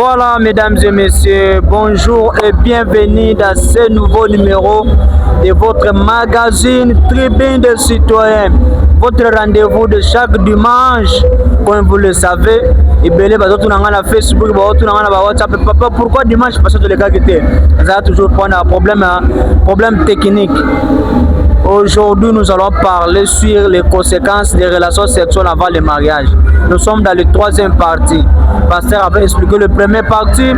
Voilà, mesdames et messieurs, bonjour et bienvenue dans ce nouveau numéro de votre magazine Tribune des citoyens. Votre rendez-vous de chaque dimanche, comme vous le savez. Et bien, les autres ont la Facebook, les autres ont la WhatsApp. Papa, pourquoi dimanche? Parce que les gars qui étaient, ça a toujours un problème technique. Aujourd'hui, nous allons parler sur les conséquences des relations sexuelles avant le mariage. Nous sommes dans la troisième partie. Pasteur avait expliqué le premier partie.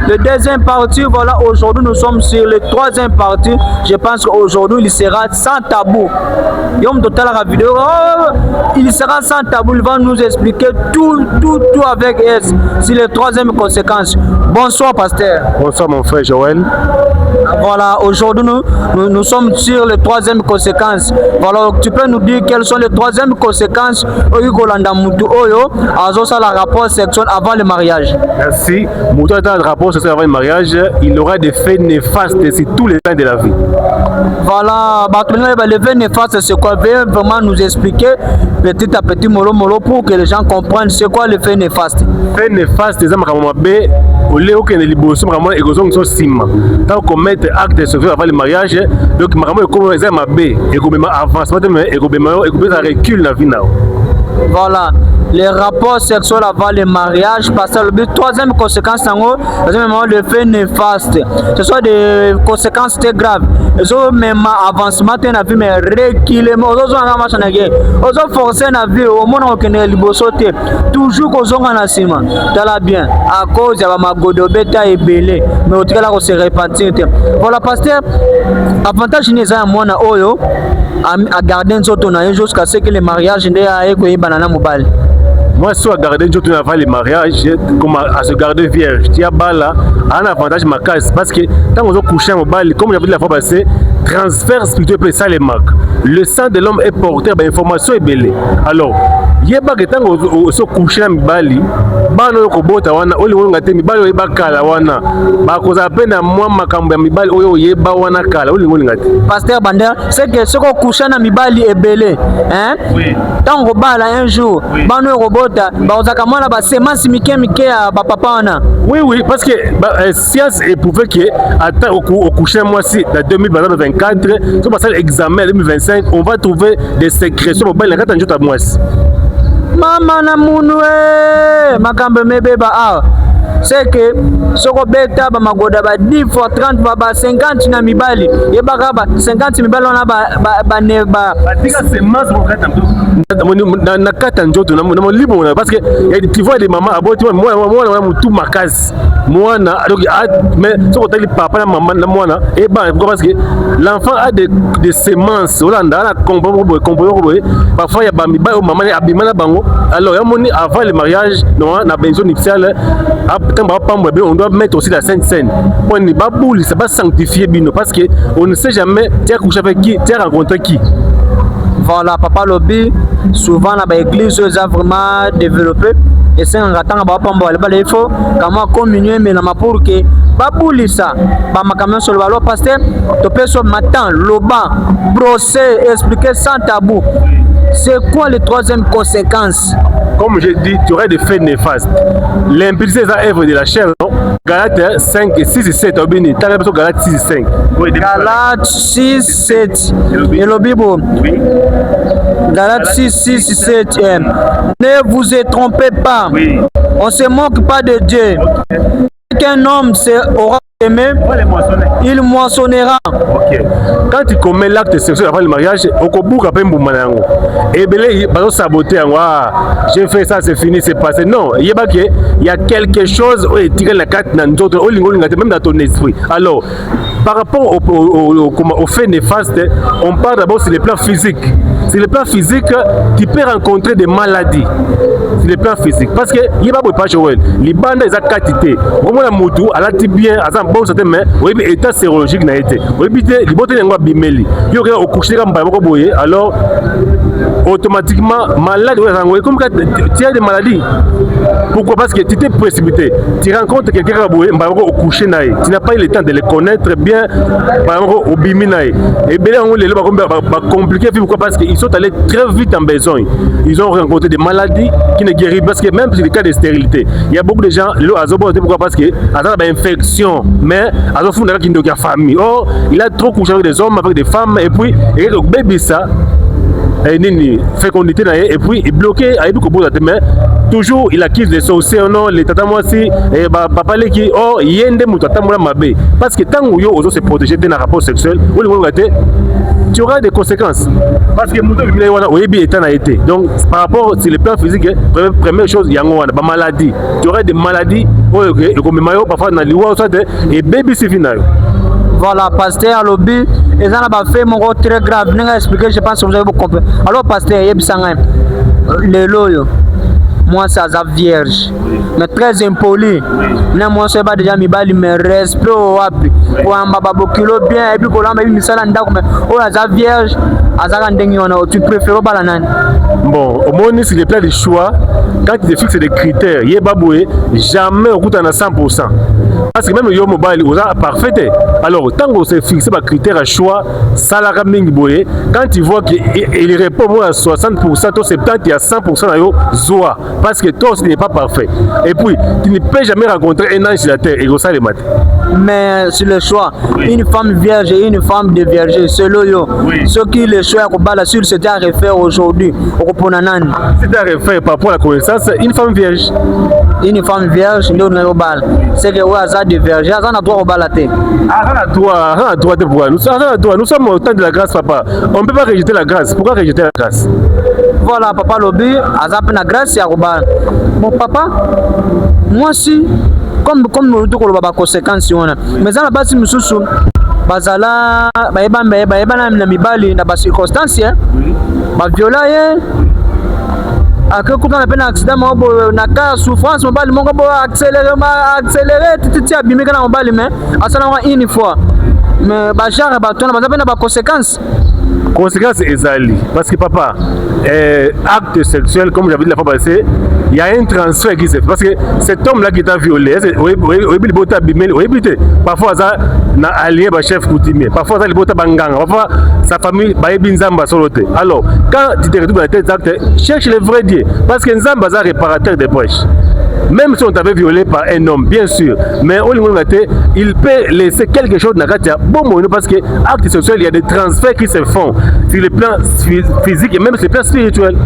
Le deuxième partie, voilà, aujourd'hui nous sommes sur le troisième partie. Je pense qu'aujourd'hui il sera sans tabou. Il sera sans tabou, il va nous expliquer tout avec S sur les troisième conséquences. Bonsoir pasteur. Bonsoir mon frère Joël. Voilà, aujourd'hui nous sommes sur les troisième conséquences. Voilà, tu peux nous dire quelles sont les troisième conséquences au la rapport sexuel avant le mariage. Merci. Moutou a un rapport sexuel avant le mariage, il aura des faits néfastes sur tous les plans de la vie. Voilà, les faits néfastes, c'est quoi? Veuillez vraiment nous expliquer petit à petit, mollo, pour que les gens comprennent c'est quoi le fait néfaste. Fait néfaste, c'est ça, au lieu que les libérations, ils sont sim. Tant qu'on met acte sexuel avant le mariage, donc comme les hommes et comme avancement et comme ça recule la vie. Voilà, les rapports sexuels avant le mariage, parce que le troisième conséquence, le fait néfaste. Ce sont des conséquences très graves. Même avancement de la vie, mais reculer, forcer la vie, au monde où on toujours qu'on a ciment. Bien, à cause de ma godobeta et belé, mais au cas où se repentir. Voilà, pasteur, avantage n'est à moi oyo à garder un autre jusqu'à ce que le mariage n'est pas banana mobile. Moi, si on garde un avant le mariage, comme à se garder vierge, tu as bala, un avantage ma case parce que quand on couche en mobile, comme j'avais dit la fois passée, transfert spirituel peut ça les marques. Le sang de l'homme est porteur d'informations et belé. Alors, yeba que tant on se couche en mobile, bano ko bota wana oli wonga te mibali yeba kala wana ba ko za pena mwa makambo ya mibali oyo yeba wana kala oli wonga te. Pasteur Bander, c'est que ce qu'on couche na mibali est belé, hein? Oui. Tant ko bala un jour, oui. Bano ko bota ba ozaka mwana ba semence mike ya ba papa wana. Oui, parce que science est prouvé que attends au coucher moi si dans 2024, sur passer l'examen 2025, on va trouver des sécrétions mobile quand on joue à moi. Mama na munwe makambe mebeba c'est que ce qu'on bêta ba magoda ba 10 fois 30 ba 50 na mibali yebaka ba 50 mibali on a ba tika semence na kata njoto na libo parce que tu vois des mamans aboti moi mutu makazi mwana donc mais ce qu'on t'a papa na maman na mwana et parce que l'enfant a des semences olanda na comprendre parfois il y a ba mibali maman abimana bango alors avant le mariage non na besoin nuptiale on doit mettre aussi la Sainte Seine. On n'est pas boule, ça va sanctifier Bino parce qu'on ne sait jamais tu as couché avec qui, tu as rencontré qui. Voilà, papa lobby, souvent l'église a vraiment développé. Et c'est un ratant il faut comment communier mais pour que babouli ça ba makamon sur le ballon pasteur to peut sur matin loba brosser expliquer sans tabou. C'est quoi les troisième conséquences? Comme je dis, tu aurais des faits néfastes. L'impudicité est la œuvre de la chair. Galates 5 et 6 et 7. Tu as l'impression Galates 6 et 5. Galates 6 7. Et le Bible. Oui. Galates 6 et 7. Ne vous trompez pas. Oui. On ne se moque pas de Dieu. Okay. Qu'un homme aura aimé, il moissonnera. Ok. Quand tu commets l'acte sexuel avant le mariage, au kobuka pe mbumanango. Et belé bazo saboter en j'ai fait ça, c'est fini, c'est passé. Non, il y a quelque chose où tirer la carte dans d'autres même dans ton esprit. Alors, par rapport au fait néfaste, on parle d'abord sur le plan physique. Sur le plan physique, tu peux rencontrer des maladies. Sur le plan physique. Parce que il n'y a pas Joël. Les bandes, ils ont quantité. Comme on a moutou, elle a bien, elle a bon certain, mais oui, état sérologique n'a été. Oui, les bottes n'ont pas bimeli. Il y a au coucher comme Babokoboye. Alors, automatiquement malade. Comme tu as des maladies. Pourquoi? Parce que tu t'es précipité. Tu rencontres quelqu'un au coucher, tu n'as pas eu le temps de les connaître bien, par exemple au Biminaï. Et bien on les compliqué. Pourquoi? Parce qu'ils sont allés très vite en besoin. Ils ont rencontré des maladies qui ne guérissent pas. Parce que même si c'est le cas de stérilité, il y a beaucoup de gens, pourquoi? Parce que ils ont une infection, mais ils ont fondé une famille. Or, il a trop couché avec des hommes, avec des femmes, et puis il y a le bébé ça. Fécondité et puis il bloqué à beaucoup de mais toujours il acquise des solutions non les tata moi si et papa les qui oh yende mutata mula mabe parce que tant yo ozo se protéger d'un rapport sexuel ou le tu auras des conséquences parce que muto bimile wana oyebi état na été donc par rapport sur le plan physique première chose yango wana ba maladie tu auras des maladies et comme mayo parfois na liwa soit et baby si finayo. Voilà, pasteur lobby et ça n'a fait mon rôle très grave. N'ai expliqué, je pense que vous avez compris. Alors pasteur, le loyo, moi ça vierge, mais très impoli. Moi c'est pas déjà mi bali mais respect au wapi. Pour un baba kilo bien et puis pour l'homme il s'en anda comme oh ça vierge, azaka ndengi ona tu préfères pas la nani. Bon, au moins sur les plans de choix, quand tu te fixes des critères, yebaboué jamais au coût à 100%. Parce que même le mobile, on a parfait. Alors, tant qu'on s'est fixé par critère à choix, salaire mingi quand tu vois qu'il répond à 60%, toi 70%, il y a 100% à zoa. Parce que toi aussi n'est pas parfait. Et puis, tu ne peux jamais rencontrer un ange sur la terre et ça les maths. Mais sur le choix, oui. Une femme vierge et une femme de vierge, c'est l'oyo. Oui. Ce qui le choix à sur c'était à refaire aujourd'hui. C'était à refaire par rapport à la connaissance, une femme vierge. Une femme vierge, nous n'avons pas. C'est que vous avez des vierges, vous avez droit au balaté. Nous sommes au temps de la grâce, papa. On ne peut pas rejeter la grâce. Pourquoi rejeter la grâce? Voilà, papa lobby, azap na grâce ya robal. Mon papa, moi aussi, comme nous avons des conséquences, mais à la base, nous sommes bazala, na mibali na circonstances, ba viola après quand on a un accident na cas souffrance mobile mon go accélérer titi abimi kana mobile mais asala une fois mais ba genre ba tona ba conséquences ezali parce que papa acte sexuel comme j'avais dit la fois passée il y a un transfert qui se fait parce que cet homme là qui t'a violé parfois ça na allié ba chef coutumier parfois ça libota banganga parfois sa famille ba ebinzamba soloté alors quand tu te retrouves dans tes actes cherche le vrai Dieu parce que nzamba za réparateur des brèches. Même si on t'avait violé par un homme, bien sûr, mais il peut laisser quelque chose dans la bon parce que acte sexuel, il y a des transferts qui se font sur le plan physique et même sur le plan spirituel.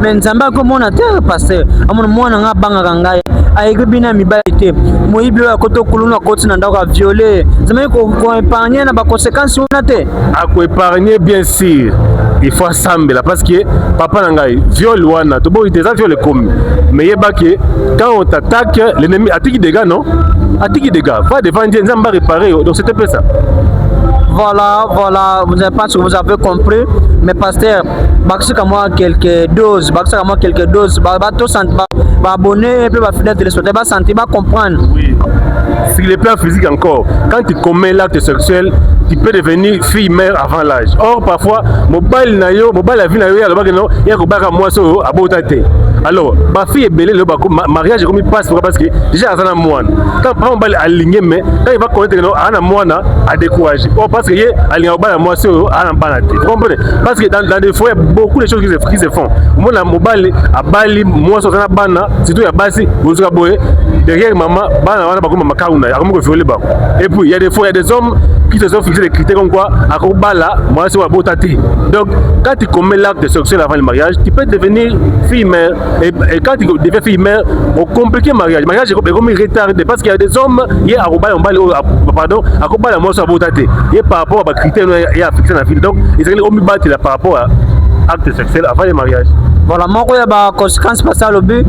Mais nzamba ko mona terre pasteur amona mwana nga banga ngai aigibina mibalite moyibi ya koto kuluna koti na ndako violer nzamba ko épargner na ba conséquences on a te a ko épargner bien sûr il faut assembler parce que papa nangai viol wana to boy déjà viol comme mais yeba que quand on t'attaque l'ennemi atiki dégâts non atiki dégâts va devant Dieu nzamba réparer donc c'était pas ça. Voilà, vous n'avez pas ce que vous avez compris, mais pasteur, baxika moi quelques doses, abonner et puis fidèle téléspectateur, va sentir, va comprendre. Oui. Sur le plan physique encore, quand tu commets l'acte sexuel, tu peux devenir fille-mère avant l'âge. Or parfois, mobile la vie na yo ya lobaka non, ya ko baka moi so abotate. Alors, ma fille est belle, le mariage comme il passe parce que déjà ça na moine. Quand pas mobile aligné mais quand il va connaître que non, ana moine a découragé. Or parce que il aligné au bas moi so ana banate. Vous comprenez? Parce que dans des fois beaucoup de choses qui se font. Moi la mobile a bali moi so na bana, surtout ya basi, vous boye derrière maman, bana wana ba ko mama kauna, a ko violer ba. Et puis il y a des fois il y a des hommes qui se sont fixés des critères comme quoi à Kobala, moi c'est ma beauté. Donc quand tu commets l'acte sexuel avant le mariage, tu peux devenir fille-mère et quand tu deviens fille-mère, on complique le mariage. Le mariage est comme retardé parce qu'il y a des hommes qui à Kobala, pardon, à Kobala, moi c'est ma beauté. Et par rapport à critères et à fixer la fille. Donc ils sont au battre par rapport à l'acte sexuel avant le mariage. Voilà, moi il y a des conséquences parce que le but.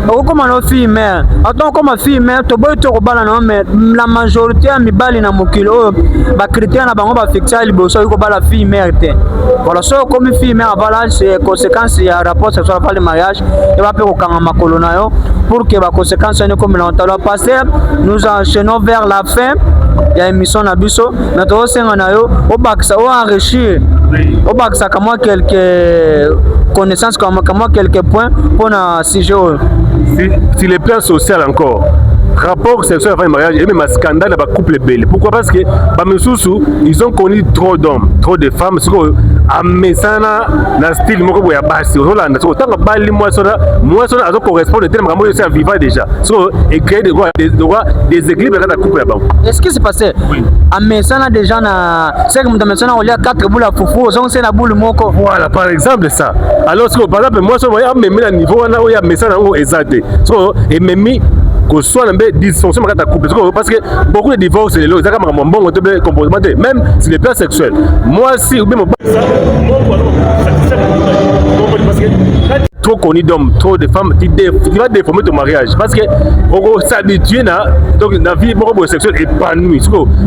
Comme une fille mère, attends comme une fille mère, tu peux te reballer non mais la majorité a mis balle dans mon kilo, bah critère na bango ba fixer les bosso ko ba la fille mère té. Voilà so comme fille mère voilà c'est conséquence il y a rapport sexuel avant le mariage et va faire au kanga colonna yo pour que ba conséquence ne comme l'entend passer nous enchaînons vers la fin ya émission na biso mais to senga na yo obakisa o enrichir obakisa kama quelques connaissances comme quelques points pour un sujet. Si le plan social encore rapport sexuel avant le mariage et même un scandale dans couple belle. Pourquoi? Parce que ils ont connu trop d'hommes, trop de femmes. À mesana na style moko boya basi Hollande so tanga bali moi ça azo correspondre tellement moi c'est vivant déjà so et créer des équilibres dans la couple là-bas. Est-ce que c'est passé? Oui. À mesana déjà na c'est comme dans mesana on y a 4 boules à foufou on c'est na boule moko. Voilà par exemple ça. Alors par exemple moi ça moi même à niveau là où il y a mesana où exact so et même que soit un peu dysfonction dans la couple parce que beaucoup de divorces les lois exactement mon bon comportement même si les plans sexuels moi si ou même parce que trop connu d'hommes, trop de femmes, tu vas déformer ton mariage parce que on s'habitue na donc la vie beaucoup sexuelle épanouie.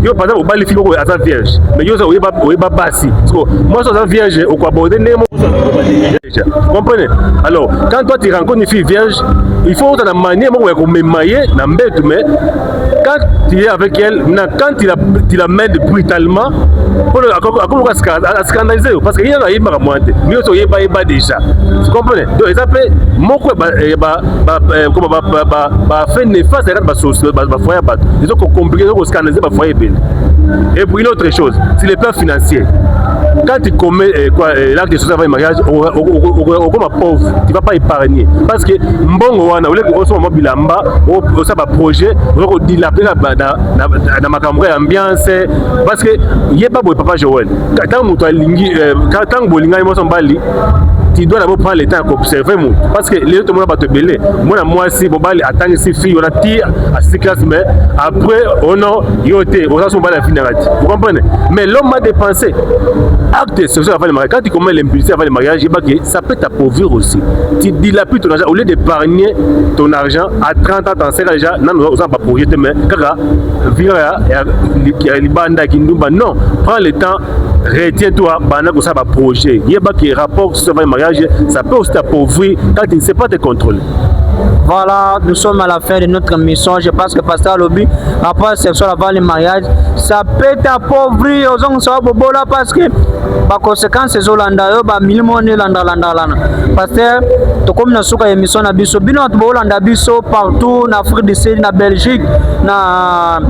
Yo par exemple au bal les filles à sa vierge, mais yo ça on est pas bassi. Moi ça vierge au quoi aborder déjà. Comprenez? Alors quand toi tu rencontres une fille vierge, il faut dans la manière moi qu'on me mailler na mbête mais quand tu es avec elle, quand tu la mets brutalement pour à scandaliser parce que il y a pas monter. Mais ça y est pas déjà. Vous comprenez? Donc ils appellent moko comment ba fait néfaste à ba société ba foyer ba. Ils ont compliqué de scandaliser ba foyer bien. Et puis l'autre chose, c'est les plans financiers. Quand tu commets l'acte de social avant le mariage, au comme pauvre, tu ne vas pas épargner. Parce que mbongo wana, au moment bilamba, au ça va projet, au dilapider dans ma caméra ambiance, parce que il y a pas de papa Joël. Quand bolinga ils sont bali, tu dois d'abord prendre le temps d'observer moi, parce que les autres va te belé. Moi si bobali attendre si fille on a tir à 6 classes mais après on a yoté, on a son bal à finir. Vous comprenez? Mais l'homme a dépensé. Acte sexuel avant le mariage, quand tu commets l'impulsion avant le mariage, ça peut t'appauvrir aussi. Tu dilapides ton argent, au lieu d'épargner ton argent à 30 ans, tu sais déjà, non, nous n'avons pas projeté, mais non, prends le temps, retiens-toi, pendant que ça va projet. Il y a pas qui rapport sur le mariage, ça peut aussi t'appauvrir quand tu ne sais pas te contrôler. Voilà, nous sommes à la fin de notre mission. Je pense que Pasteur Lobby, rapport sexuel avant le mariage, ça peut t'appauvrir aux gens là parce que par conséquent ces Hollandais ba milmone landa Pasteur to comme na suka émission na biso bino to Hollanda biso partout na Afrique du Sud, na Belgique, na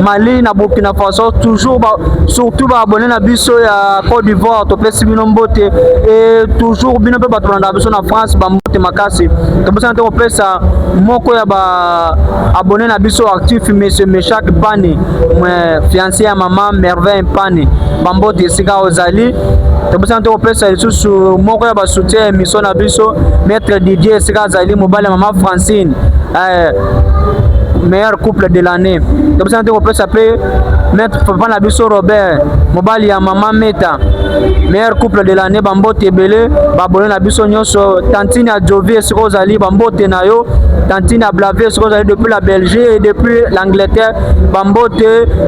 Mali, na Burkina Faso toujours surtout ba abonné na biso ya Côte d'Ivoire to pesi bino mbote et toujours bino pe ba to landa biso na France ba mbote makasi to pesa to pesa moko ya ba abonné na biso actif monsieur Meshak Pani fiancé ya maman Merveille Pani ba mbote sika ozali to pesa to pesa lisusu moko ya ba soutien émission na biso maître Didier sika ozali mobile maman Francine meilleur couple de l'année. Donc ça on peut s'appeler Maître Papa Nabiso Robert, mobile ya maman Meta. Meilleur couple de l'année Bambote Belé, Babone Nabiso Nyoso, Tantine à Jovier Srozali, Bambote Nayo, Tantine à Blavier Srozali depuis la Belgique et depuis l'Angleterre, Bambote,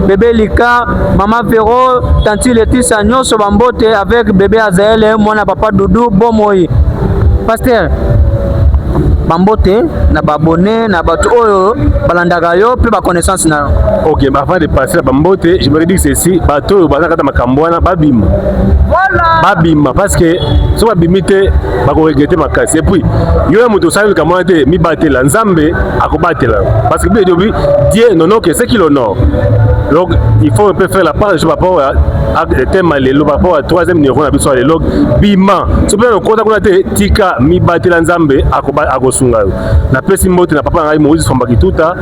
bébé Lika, maman Véro, Tantine Laetitia Nyoso Bambote avec bébé Azael et moi papa Doudou Bomoi. Pasteur Bambote na babone na bato oyo balandaka yo pe ba connaissance na. OK, mais avant de passer à Bambote, je me dis que ceci bato oyo bazaka ta makambwana babima. Voilà. Babima parce que so babimite ba ko regretter makasi et puis yo moto sali kamwa te mi batela nzambe akobatela parce que Dieu non que c'est qui l'honneur. Donc il faut un peu faire la part de par rapport à thème le par rapport à troisième numéro na biso le log bima. So bien on compte ko na te tika mi batela nzambe akosunga. Na pesi mbote na papa ngai Moïse Fombakituta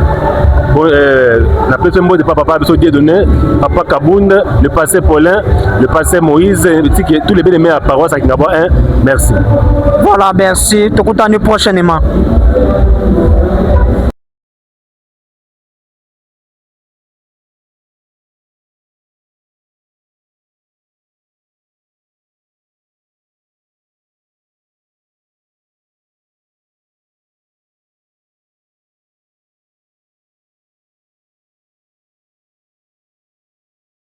na pesi mbote papa biso Dieu donné papa Kabunda le passé Paulin le passé Moïse tous les bien-aimés à paroisse à Kingabo 1. Merci. Voilà, merci. Te contenu prochainement.